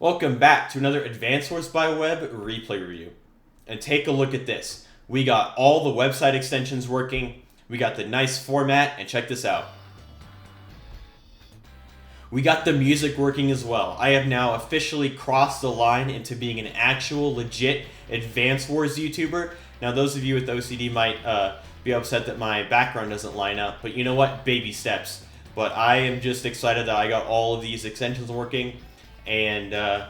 Welcome back to another Advanced Wars by Web replay review. And take a look at this. We got all the website extensions working, we got the nice format, and check this out. We got the music working as well. I have now officially crossed the line into being an actual legit Advanced Wars YouTuber. Now those of you with OCD might be upset that my background doesn't line up, but you know what? Baby steps. But I am just excited that I got all of these extensions working. And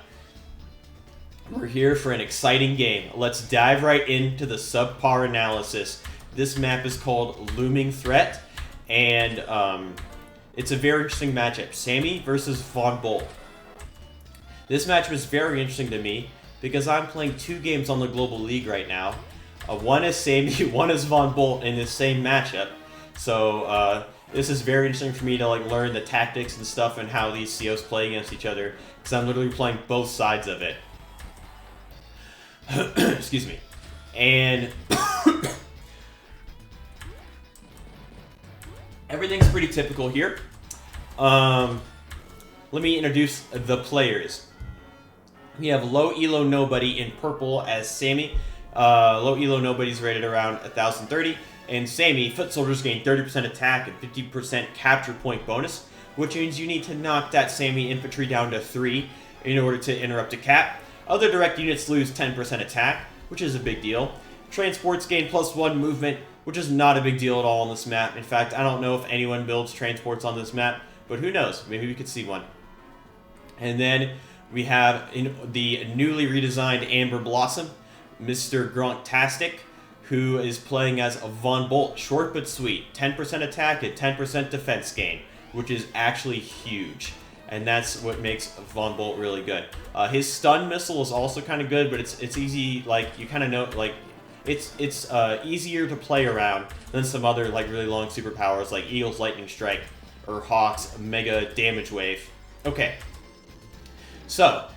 we're here for an exciting game. Let's dive right into the subpar analysis. This map is called Looming Threat, and it's a very interesting matchup. Sammy versus Von Bolt. This matchup is very interesting to me because I'm playing two games on the Global League right now. One is Sammy, one is Von Bolt in this same matchup. So this is very interesting for me to learn the tactics and stuff and how these COs play against each other, because I'm literally playing both sides of it. Excuse me. And everything's pretty typical here. Let me introduce the players. We have Low Elo Nobody in purple as Sammy. Low Elo Nobody's rated around 1030. And Sammy, Foot Soldiers gain 30% attack and 50% capture point bonus, which means you need to knock that Sammy infantry down to 3 in order to interrupt a cap. Other direct units lose 10% attack, which is a big deal. Transports gain +1 movement, which is not a big deal at all on this map. In fact, I don't know if anyone builds transports on this map, but who knows? Maybe we could see one. And then we have the newly redesigned Amber Blossom, Mr. Grunktastic, who is playing as a Von Bolt, short but sweet, 10% attack and 10% defense gain, which is actually huge, and that's what makes Von Bolt really good. His stun missile is also kind of good, but it's easy, you kind of know, it's easier to play around than some other really long superpowers like Eagle's Lightning Strike or Hawk's Mega Damage Wave. Okay, so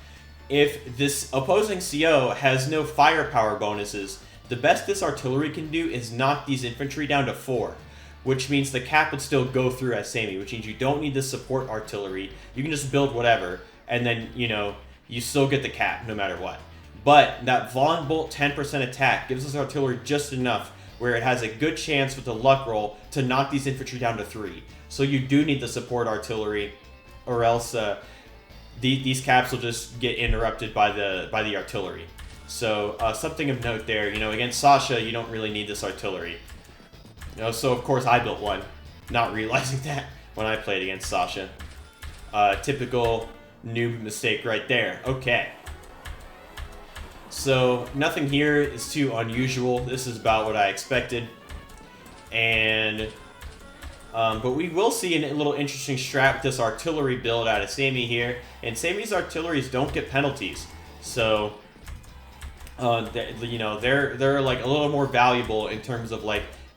if this opposing CO has no firepower bonuses, the best this artillery can do is knock these infantry down to 4, which means the cap would still go through as Sammy, which means you don't need the support artillery. You can just build whatever, and then, you still get the cap no matter what. But that Von Bolt 10% attack gives this artillery just enough where it has a good chance with the luck roll to knock these infantry down to 3. So you do need the support artillery, or else these caps will just get interrupted by the artillery. So something of note there, against Sasha, you don't really need this artillery. So of course I built one, not realizing that when I played against Sasha. Typical noob mistake right there. Okay. So nothing here is too unusual. This is about what I expected. And but we will see a little interesting strat with this artillery build out of Sammy here. And Sammy's artilleries don't get penalties. So they're a little more valuable in terms of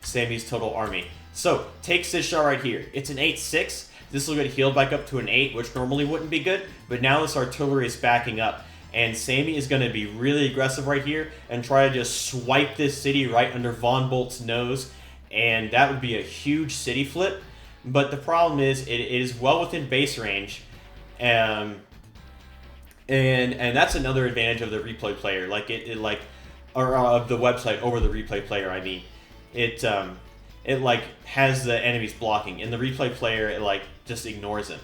Sammy's total army. So takes this shot right here. It's an 8-6. This will get healed back up to an 8, which normally wouldn't be good, but now this artillery is backing up, and Sammy is going to be really aggressive right here and try to just swipe this city right under Von Bolt's nose, and that would be a huge city flip. But the problem is it is well within base range, and that's another advantage of the replay player, of the website over the replay player. I mean, it has the enemies blocking, and the replay player it just ignores them.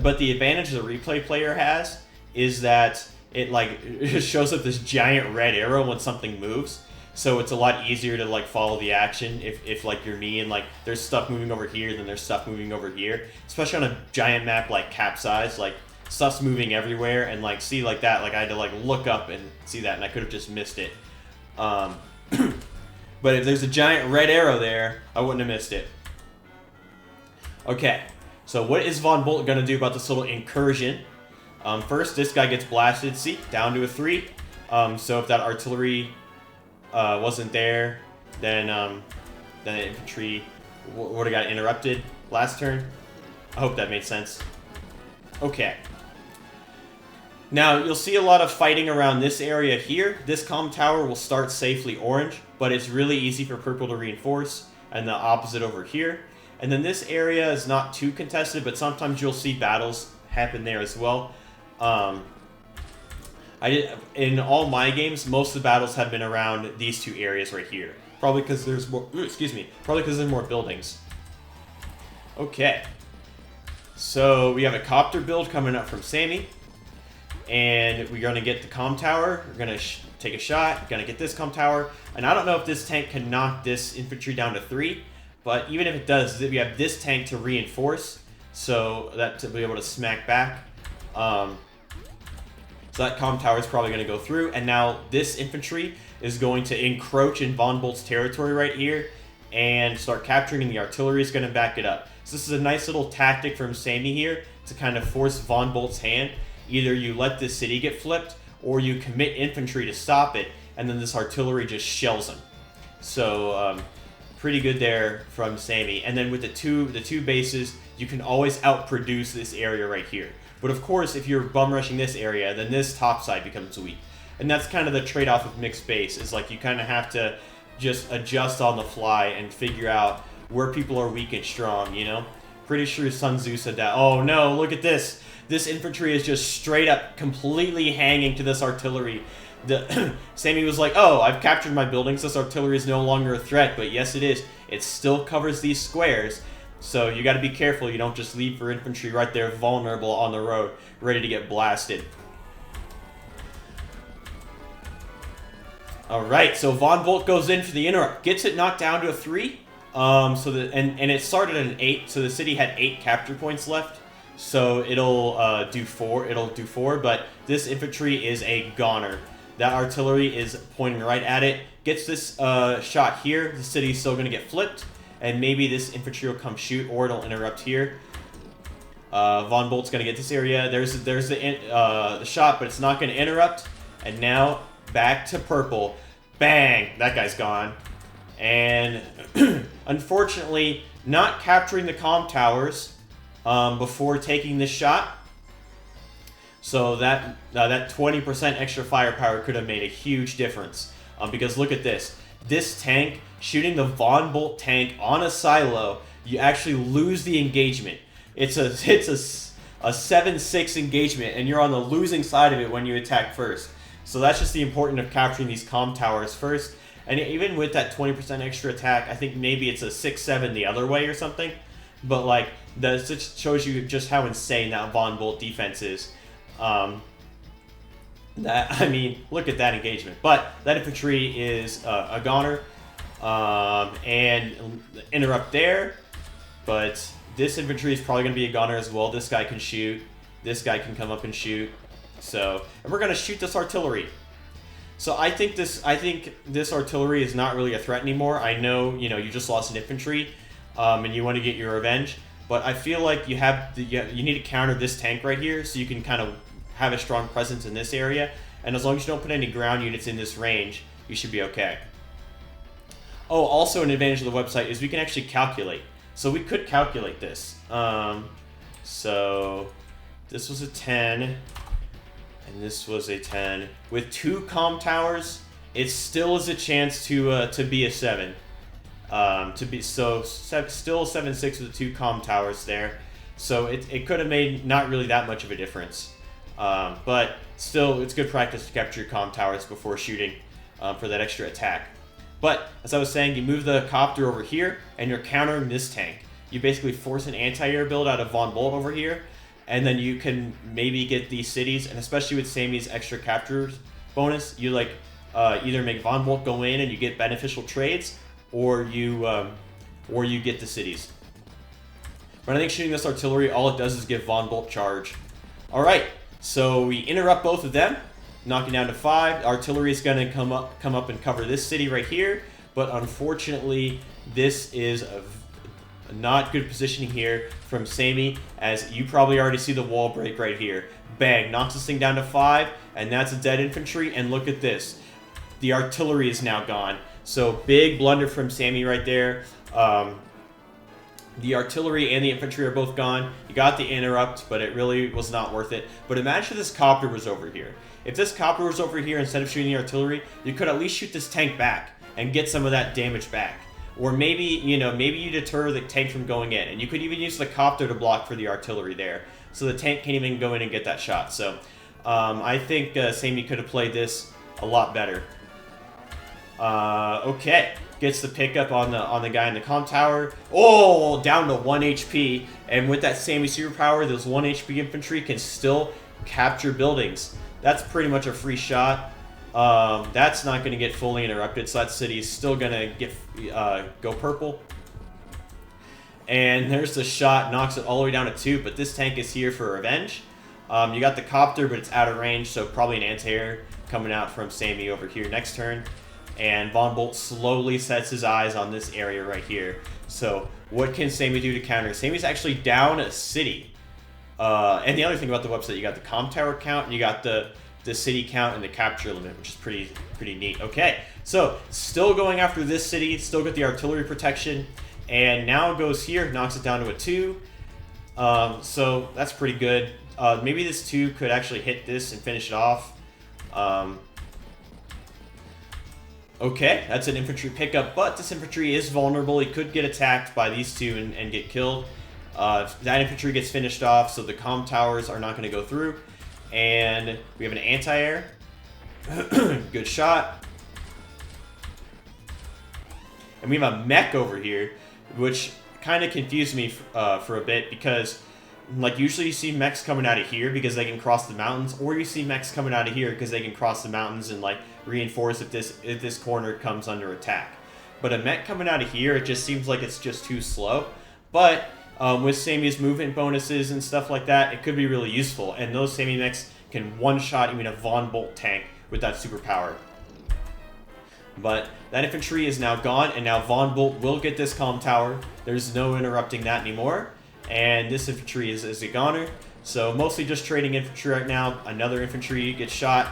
But the advantage the replay player has is that it shows up this giant red arrow when something moves, so it's a lot easier to follow the action if you're me and there's stuff moving over here, then there's stuff moving over here, especially on a giant map like Capsize. Stuff's moving everywhere, and see that, I had to look up and see that, and I could have just missed it. But if there's a giant red arrow there, I wouldn't have missed it. Okay, so what is Von Bolt gonna do about this little incursion? First, this guy gets blasted. See, down to a 3. So if that artillery wasn't there, then the infantry would have got interrupted last turn. I hope that made sense. Okay. Now, you'll see a lot of fighting around this area here. This comm tower will start safely orange, but it's really easy for purple to reinforce, and the opposite over here. And then this area is not too contested, but sometimes you'll see battles happen there as well. In all my games, most of the battles have been around these two areas right here. Probably because there's more. Excuse me. Probably because there's more buildings. Okay. So we have a copter build coming up from Sammy, and we're gonna get the comm tower. We're gonna take a shot. We're gonna get this comm tower, and I don't know if this tank can knock this infantry down to 3, but even if it does, we have this tank to reinforce, so that to be able to smack back. So that comm tower is probably going to go through, and now this infantry is going to encroach in Von Bolt's territory right here and start capturing, and the artillery is going to back it up. So this is a nice little tactic from Sammy here to kind of force Von Bolt's hand. Either you let this city get flipped, or you commit infantry to stop it, and then this artillery just shells them. So pretty good there from Sammy. And then with the two bases, you can always outproduce this area right here. But of course, if you're bum rushing this area, then this top side becomes weak. And that's kind of the trade-off of mixed base, is like you kind of have to just adjust on the fly and figure out where people are weak and strong, you know? Pretty sure Sun Tzu said that. Oh no, look at this. This infantry is just straight up completely hanging to this artillery. Sammy was like, oh, I've captured my buildings. This artillery is no longer a threat. But yes, it is. It still covers these squares. So you got to be careful. You don't just leave your infantry right there vulnerable on the road, ready to get blasted. Alright, so Von Bolt goes in for the interrupt. Gets it knocked down to a 3. And it started at an 8, so the city had 8 capture points left. So it'll do 4. It'll do 4, but this infantry is a goner. That artillery is pointing right at it. Gets this shot here. The city's still going to get flipped. And maybe this infantry will come shoot, or it'll interrupt here. Von Bolt's going to get this area. There's the shot, but it's not going to interrupt. And now, back to purple. Bang! That guy's gone. And unfortunately, not capturing the comm towers before taking this shot. So that 20% extra firepower could have made a huge difference. Because look at this. This tank, shooting the Von Bolt tank on a silo, you actually lose the engagement. It's a 7-6 engagement, and you're on the losing side of it when you attack first. So that's just the importance of capturing these comm towers first. And even with that 20% extra attack, I think maybe it's a 6-7 the other way or something. But like, that just shows you just how insane that Von Bolt defense is. I mean, look at that engagement. But that infantry is a goner. And interrupt there. But this infantry is probably going to be a goner as well. This guy can shoot. This guy can come up and shoot. So, and we're going to shoot this artillery. So I think this artillery is not really a threat anymore. I know, you just lost an infantry, and you want to get your revenge. But I feel like you need to counter this tank right here, so you can kind of have a strong presence in this area. And as long as you don't put any ground units in this range, you should be okay. Oh, also an advantage of the website is we can actually calculate. So we could calculate this. So this was a 10, and this was a 10. With 2 comm towers, it still is a chance to be a 7. Still 7-6 with the 2 comm towers there. So it could have made not really that much of a difference. But still, it's good practice to capture your comm towers before shooting for that extra attack. But, as I was saying, you move the copter over here, and you're countering this tank. You basically force an anti-air build out of Von Bolt over here, and then you can maybe get these cities, and especially with Sammy's extra captures bonus, you either make Von Bolt go in and you get beneficial trades, or you get the cities. But I think shooting this artillery, all it does is give Von Bolt charge. Alright, so we interrupt both of them. Knocking down to 5. Artillery is going to come up and cover this city right here. But unfortunately, this is a not good positioning here from Sammy, as you probably already see the wall break right here. Bang, knocks this thing down to 5, and that's a dead infantry. And look at this. The artillery is now gone. So big blunder from Sammy right there. The artillery and the infantry are both gone. You got the interrupt, but it really was not worth it. But imagine if this copter was over here. If this copter was over here instead of shooting the artillery, you could at least shoot this tank back and get some of that damage back. Or maybe you deter the tank from going in. And you could even use the copter to block for the artillery there. So the tank can't even go in and get that shot. So I think Sammy could have played this a lot better. Okay, gets the pickup on the guy in the comm tower. Oh, down to 1 HP, and with that Sammy superpower, those 1 HP infantry can still capture buildings. That's pretty much a free shot. That's not going to get fully interrupted, so that city is still going to get go purple. And there's the shot, knocks it all the way down to 2, but this tank is here for revenge. You got the copter, but it's out of range, so probably an anti-air coming out from Sammy over here next turn. And Von Bolt slowly sets his eyes on this area right here. So what can Sammy do to counter? Sammy's actually down a city. And the other thing about the website, you got the comm tower count, and you got the city count and the capture limit, which is pretty neat. Okay, so still going after this city, still got the artillery protection, and now goes here, knocks it down to a 2. So that's pretty good. Maybe this 2 could actually hit this and finish it off. Okay, that's an infantry pickup, but this infantry is vulnerable. He could get attacked by these 2 and get killed. That infantry gets finished off, so the comm towers are not going to go through. And we have an anti-air. Good shot. And we have a mech over here, which kind of confused me for a bit, because like usually you see mechs coming out of here because they can cross the mountains, or you see mechs coming out of here because they can cross the mountains and like reinforce if this corner comes under attack. But a mech coming out of here, it just seems like it's just too slow. But with Sammy's movement bonuses and stuff like that, it could be really useful. And those Sammy mechs can one-shot even a Von Bolt tank with that superpower. But that infantry is now gone, and now Von Bolt will get this comm tower. There's no interrupting that anymore. And this infantry is a goner. So mostly just trading infantry right now. Another infantry gets shot.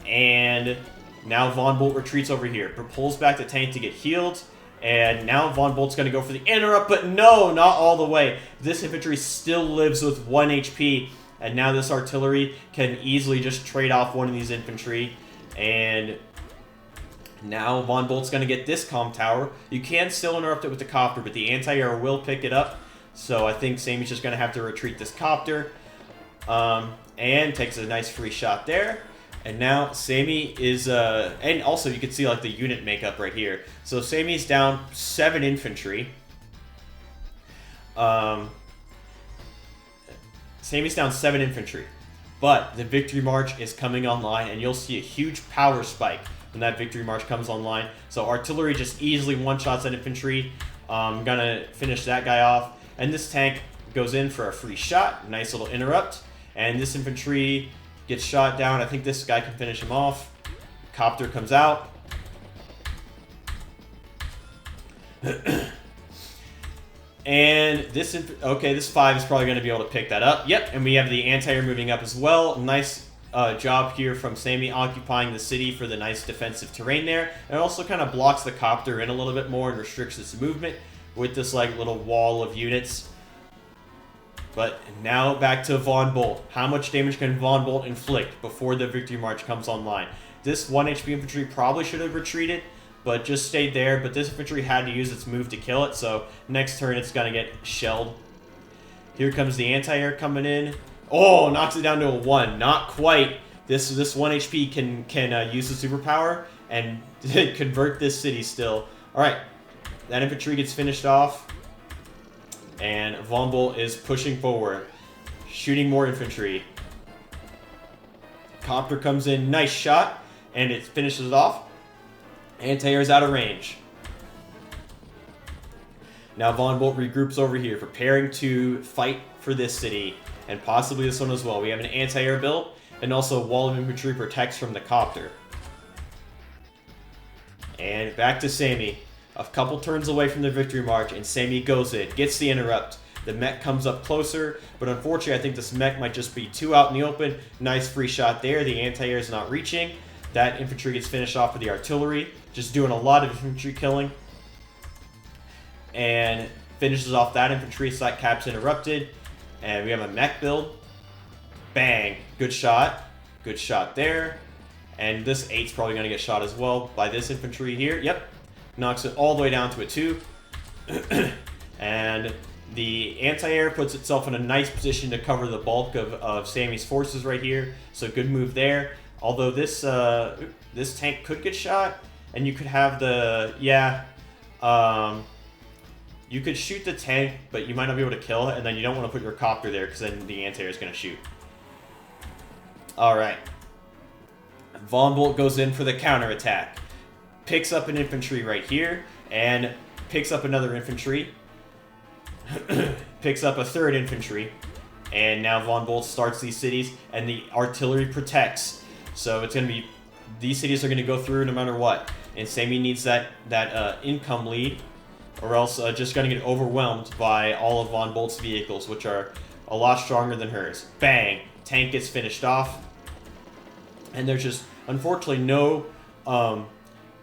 And now Von Bolt retreats over here. Pulls back the tank to get healed. And now Von Bolt's going to go for the interrupt, but no, not all the way. This infantry still lives with 1 HP. And now this artillery can easily just trade off one of these infantry. And now Von Bolt's going to get this comm tower. You can still interrupt it with the copter, but the anti-air will pick it up. So I think Sammy's just going to have to retreat this copter. And takes a nice free shot there. And now Sammy is, and also you can see like the unit makeup right here. So Sammy's down 7 infantry. Sammy's down 7 infantry. But the Victory March is coming online, and you'll see a huge power spike when that Victory March comes online. So artillery just easily one-shots that infantry. Gonna finish that guy off. And this tank goes in for a free shot. Nice little interrupt. And this infantry gets shot down. I think this guy can finish him off. Copter comes out. And this, okay, this 5 is probably going to be able to pick that up. Yep, and we have the anti-air moving up as well. Nice job here from Sammy occupying the city for the nice defensive terrain there. And it also kind of blocks the copter in a little bit more and restricts its movement with this like little wall of units. But now back to Von Bolt. How much damage can Von Bolt inflict before the Victory March comes online? This 1 HP infantry probably should have retreated, but just stayed there. But this infantry had to use its move to kill it, so next turn it's going to get shelled. Here comes the anti-air coming in. Oh, knocks it down to a 1. Not quite. This 1 HP can use the superpower and convert this city still. Alright, that infantry gets finished off. And Von Bolt is pushing forward, shooting more infantry. Copter comes in, nice shot, and it finishes it off. Anti-air is out of range. Now Von Bolt regroups over here, preparing to fight for this city, and possibly this one as well. We have an anti-air build, and also a wall of infantry protects from the copter. And back to Sammy. A couple turns away from the Victory March, and Sammy goes in, gets the interrupt. The mech comes up closer, but unfortunately I think this mech might just be too out in the open. Nice free shot there. The anti-air is not reaching. That infantry gets finished off with the artillery, just doing a lot of infantry killing. And finishes off that infantry, so that cap's interrupted. And we have a mech build. Bang. Good shot. Good shot there. And this 8's probably going to get shot as well by this infantry here. Yep. Knocks it all the way down to a 2. And The anti-air puts itself in a nice position to cover the bulk of Sammy's forces right here. So good move there. Although this this tank could get shot, and you could have the you could shoot the tank, but you might not be able to kill it, and then you don't want to put your copter there because then the anti-air is going to shoot. All right. Von Bolt goes in for the counterattack. Picks up an infantry right here, and picks up another infantry. Picks up a third infantry. And now Von Bolt starts these cities, and the artillery protects. So it's going to be... These cities are going to go through no matter what. And Sammy needs that income lead, or else just going to get overwhelmed by all of Von Bolt's vehicles, which are a lot stronger than hers. Bang! Tank gets finished off. And there's just, unfortunately, no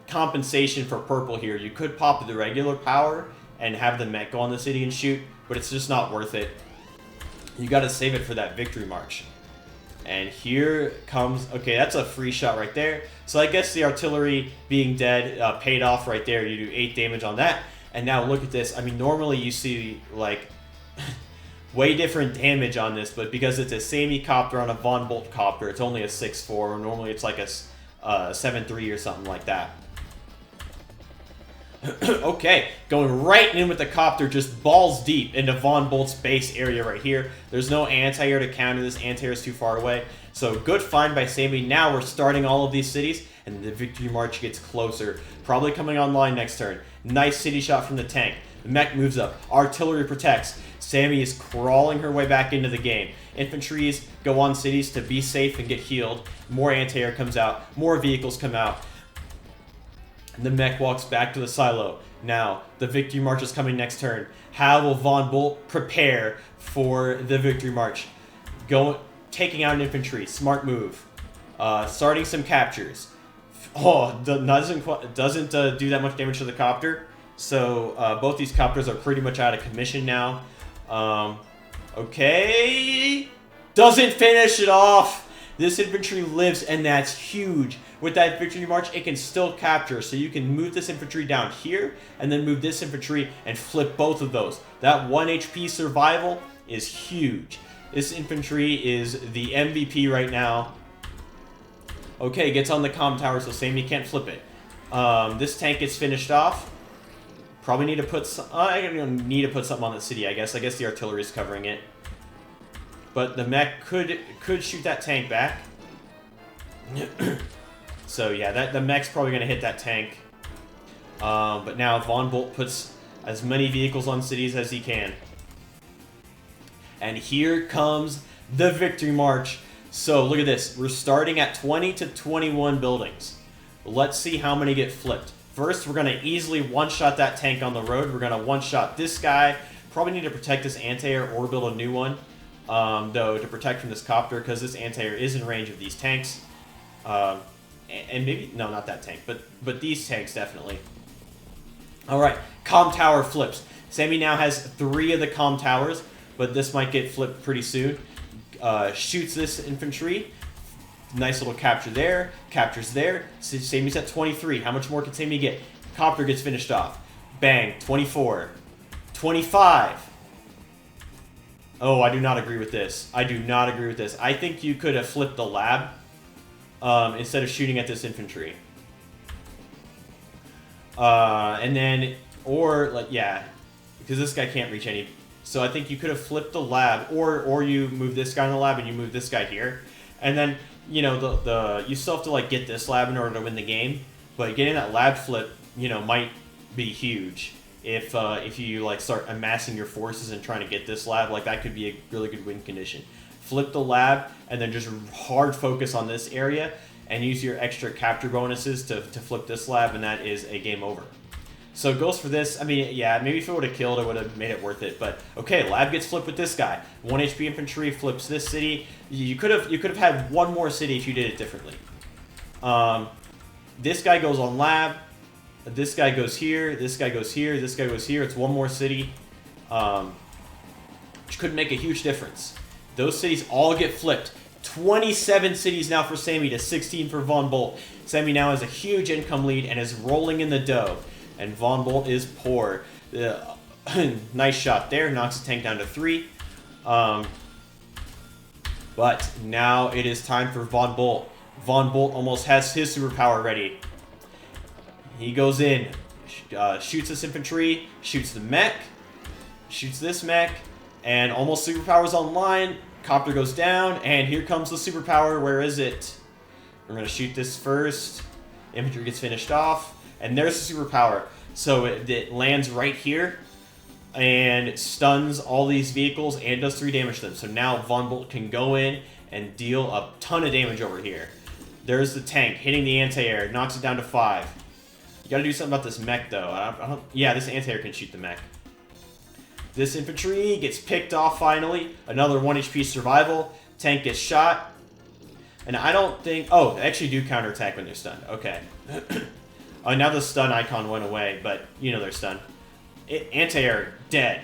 compensation for purple here. You could pop the regular power and have the mech go on the city and shoot, but it's just not worth it. You got to save it for that victory march. And here comes... Okay, that's a free shot right there. So I guess the artillery being dead paid off right there. You do 8 damage on that. And now look at this. I mean, normally you see, like... way different damage on this, but because it's a Sammy copter on a Von Bolt copter, it's only a 6-4, or normally it's like a 7-3 or something like that. Okay, going right in with the copter, just balls deep into Von Bolt's base area right here. There's no anti-air to counter this. Anti-air is too far away. So good find by Sammy. Now we're starting all of these cities, and the victory march gets closer. Probably coming online next turn. Nice city shot from the tank. The mech moves up. Artillery protects. Sammy is crawling her way back into the game. Infantries go on cities to be safe and get healed. More anti-air comes out. More vehicles come out. And the mech walks back to the silo. Now, the victory march is coming next turn. How will Von Bolt prepare for the victory march? Taking out an infantry. Smart move. Starting some captures. Oh, doesn't do that much damage to the copter. So both these copters are pretty much out of commission now. Okay. Doesn't finish it off. This infantry lives, and that's huge. With that victory march, it can still capture. So you can move this infantry down here, and then move this infantry and flip both of those. That 1 HP survival is huge. This infantry is the MVP right now. Okay, gets on the comm tower, so Sammy can't flip it. This tank gets finished off. Probably need to put some... I don't need to put something on the city, I guess. I guess the artillery is covering it. But the mech could shoot that tank back. So yeah, the mech's probably going to hit that tank. But now Von Bolt puts as many vehicles on cities as he can. And here comes the victory march. So look at this. We're starting at 20 to 21 buildings. Let's see how many get flipped. First, we're going to easily one-shot that tank on the road. We're going to one-shot this guy. Probably need to protect this anti-air or build a new one. Though, to protect from this copter, because this anti-air is in range of these tanks. And maybe... No, not that tank, but these tanks, definitely. Alright, comm tower flips. Sammy now has 3 of the comm towers, but this might get flipped pretty soon. Shoots this infantry. Nice little capture there. Captures there. Sammy's at 23. How much more can Sammy get? Copter gets finished off. Bang. 24. 25. Oh, I do not agree with this. I do not agree with this. I think you could have flipped the lab instead of shooting at this infantry. And then, or, like, yeah, because this guy can't reach any. So I think you could have flipped the lab, or you move this guy in the lab and you move this guy here. And then, you know, you still have to, like, get this lab in order to win the game. But getting that lab flip, you know, might be huge. If you, like, start amassing your forces and trying to get this lab, like, that could be a really good win condition. Flip the lab, and then just hard focus on this area, and use your extra capture bonuses to flip this lab, and that is a game over. So it goes for this. I mean, yeah, maybe if it would have killed, it would have made it worth it. But, okay, lab gets flipped with this guy. 1 HP infantry flips this city. You could have had one more city if you did it differently. This guy goes on lab. This guy goes here, this guy goes here, this guy goes here. It's one more city. Which could make a huge difference. Those cities all get flipped. 27 cities now for Sammy to 16 for Von Bolt. Sammy now has a huge income lead and is rolling in the dough. And Von Bolt is poor. Nice shot there. Knocks the tank down to 3. But now it is time for Von Bolt. Von Bolt almost has his superpower ready. He goes in, shoots this infantry, shoots the mech, shoots this mech, and almost superpower's online. Copter goes down, and here comes the superpower. Where is it? We're going to shoot this first. Infantry gets finished off, and there's the superpower. So it lands right here, and it stuns all these vehicles and does 3 damage to them. So now Von Bolt can go in and deal a ton of damage over here. There's the tank hitting the anti-air, knocks it down to 5. You gotta do something about this mech, though. Yeah, this anti-air can shoot the mech. This infantry gets picked off finally. Another 1 HP survival. Tank gets shot. And I don't think... Oh, they actually do counterattack when they're stunned. Okay. Oh, now the stun icon went away, but you know they're stunned. Anti-air, dead.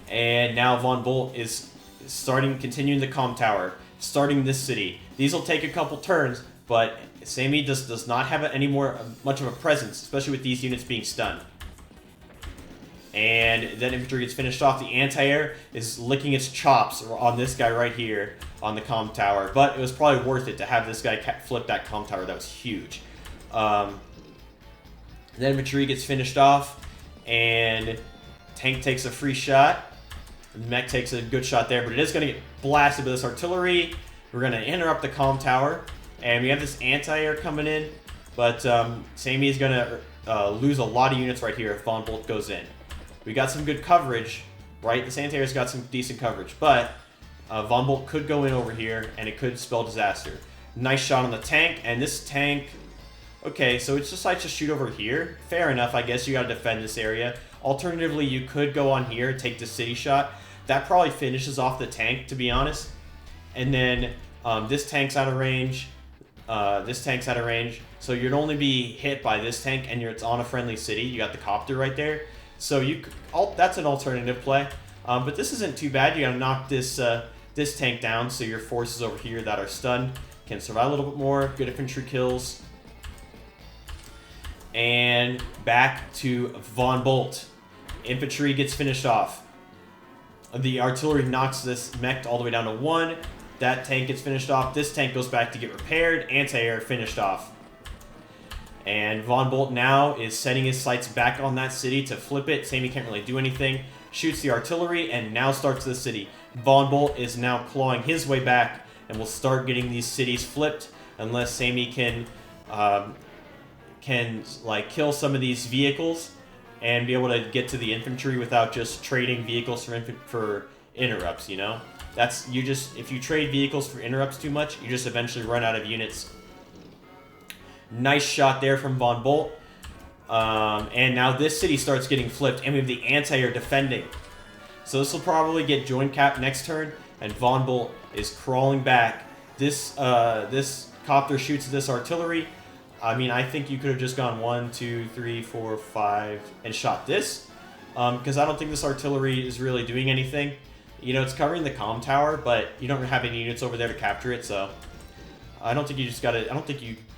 And now Von Bolt is continuing the comm tower, starting this city. These will take a couple turns, but Sammy does not have much of a presence, especially with these units being stunned. And then infantry gets finished off. The anti-air is licking its chops on this guy right here on the comm tower, but it was probably worth it to have this guy flip that comm tower. That was huge. Then infantry gets finished off, and tank takes a free shot. Mech takes a good shot there, but it is going to get blasted with this artillery. We're going to interrupt the comm tower, and we have this anti-air coming in, but Sammy is going to lose a lot of units right here if Von Bolt goes in. We got some good coverage, right? This anti-air's got some decent coverage, but Von Bolt could go in over here, and it could spell disaster. Nice shot on the tank, and this tank... Okay, so it's just like to shoot over here. Fair enough, I guess you gotta defend this area. Alternatively, you could go on here, take the city shot. That probably finishes off the tank, to be honest. And then this tank's out of range. This tank's out of range. So you'd only be hit by this tank, and it's on a friendly city. You got the copter right there. So that's an alternative play. But this isn't too bad. You gotta knock this tank down so your forces over here that are stunned can survive a little bit more. Good infantry kills. And back to Von Bolt. Infantry gets finished off. The artillery knocks this mech all the way down to 1. That tank gets finished off. This tank goes back to get repaired. Anti-air finished off. And Von Bolt now is setting his sights back on that city to flip it. Sammy can't really do anything. Shoots the artillery and now starts the city. Von Bolt is now clawing his way back and will start getting these cities flipped unless Sammy can like kill some of these vehicles and be able to get to the infantry without just trading vehicles for interrupts, you know? If you trade vehicles for interrupts too much, you just eventually run out of units. Nice shot there from Von Bolt. And now this city starts getting flipped, and we have the anti-air defending. So this will probably get joint cap next turn, and Von Bolt is crawling back. This copter shoots this artillery. I mean, I think you could have just gone 1, 2, 3, 4, 5 and shot this. Because I don't think this artillery is really doing anything. You know, it's covering the comm tower, but you don't have any units over there to capture it, so I don't think you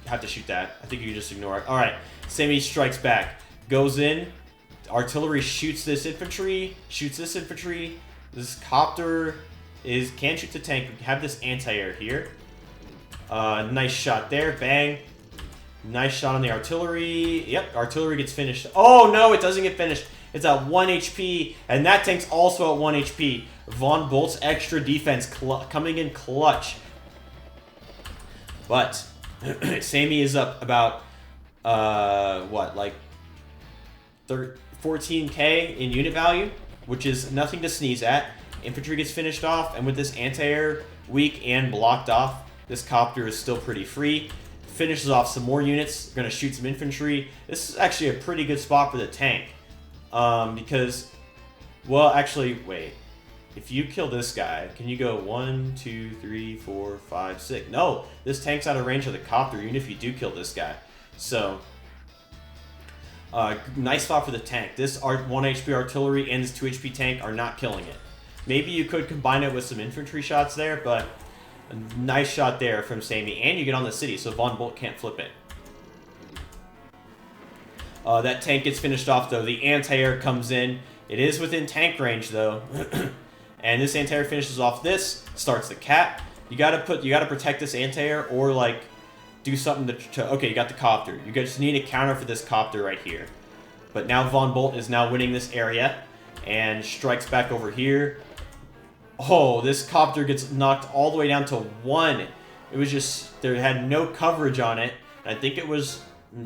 have to shoot that. I think you just ignore it. Alright, Sammy strikes back. Goes in. Artillery shoots this infantry. Shoots this infantry. This copter can't shoot the tank. We have this anti-air here. Nice shot there. Bang. Nice shot on the artillery. Yep, artillery gets finished. Oh, no, it doesn't get finished. It's at 1 HP, and that tank's also at 1 HP. Von Bolt's extra defense coming in clutch. But Sammy is up about, 14k in unit value, which is nothing to sneeze at. Infantry gets finished off, and with this anti-air weak and blocked off, this copter is still pretty free. Finishes off some more units. We're going to shoot some infantry. This is actually a pretty good spot for the tank. Because, well, actually, wait. If you kill this guy, can you go 1, 2, 3, 4, 5, 6? No, this tank's out of range of the copter, even if you do kill this guy. So, nice spot for the tank. This 1 HP artillery and this 2 HP tank are not killing it. Maybe you could combine it with some infantry shots there, but a nice shot there from Sammy. And you get on the city, so Von Bolt can't flip it. That tank gets finished off though. The anti-air comes in. It is within tank range though. And this anti-air finishes off this, starts the cap. You gotta protect this anti-air or like do something to okay, you got the copter. You just need a counter for this copter right here. But now Von Bolt is now winning this area and strikes back over here. Oh, this copter gets knocked all the way down to 1. It was just, there had no coverage on it. I think it was,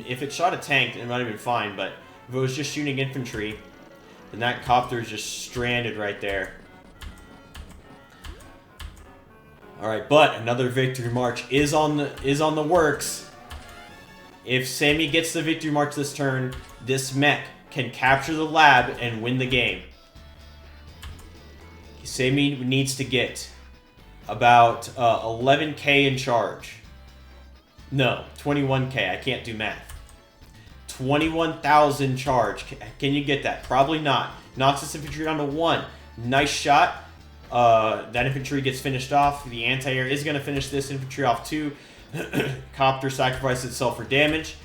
if it shot a tank, it might have been fine, but if it was just shooting infantry, then that copter is just stranded right there. Alright, but another victory march is on the works. If Sammy gets the victory march this turn, this mech can capture the lab and win the game. Sammy needs to get about 11k in charge. No, 21k. I can't do math. 21,000 charge. Can you get that? Probably not. Knocks this infantry down to 1. Nice shot. That infantry gets finished off. The anti-air is going to finish this infantry off too. Copter sacrifices itself for damage.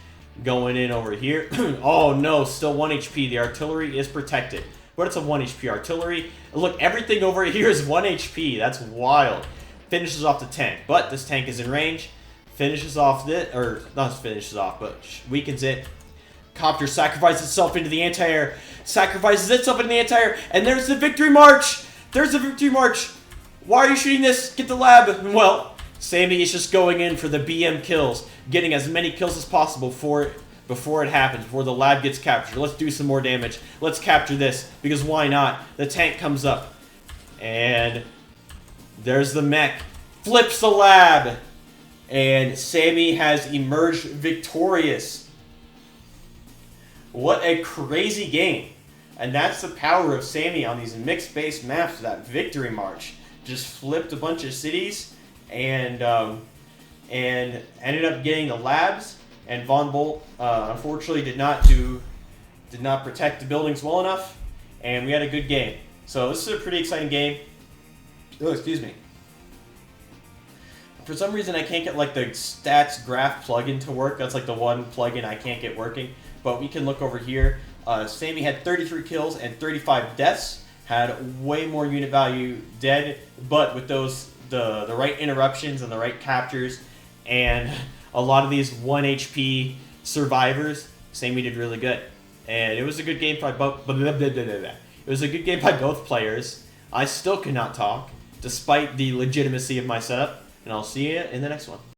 Going in over here. Oh no, still 1 HP. The artillery is protected. But it's a 1 HP artillery. Look, everything over here is 1 HP. That's wild. Finishes off the tank. But this tank is in range. Finishes off this, or not finishes off, but weakens it. Copter sacrifices itself into the anti-air. Sacrifices itself into the anti-air. And there's the victory march. There's the victory march. Why are you shooting this? Get the lab. Well, Sammy is just going in for the BM kills. Getting as many kills as possible before it happens, before the lab gets captured. Let's do some more damage. Let's capture this, because why not? The tank comes up. And there's the mech. Flips the lab. And Sammy has emerged victorious. What a crazy game. And that's the power of Sammy on these mixed-based maps, that victory march. Just flipped a bunch of cities and ended up getting the labs. And Von Bolt, unfortunately, did not protect the buildings well enough. And we had a good game. So this is a pretty exciting game. Oh, excuse me. For some reason, I can't get like the stats graph plugin to work. That's like the one plugin I can't get working. But we can look over here. Sammy had 33 kills and 35 deaths. Had way more unit value dead, but with those the right interruptions and the right captures, and a lot of these 1 HP survivors, Sammy did really good. And it was a good game by both. It was a good game by both players. I still cannot talk, despite the legitimacy of my setup. And I'll see you in the next one.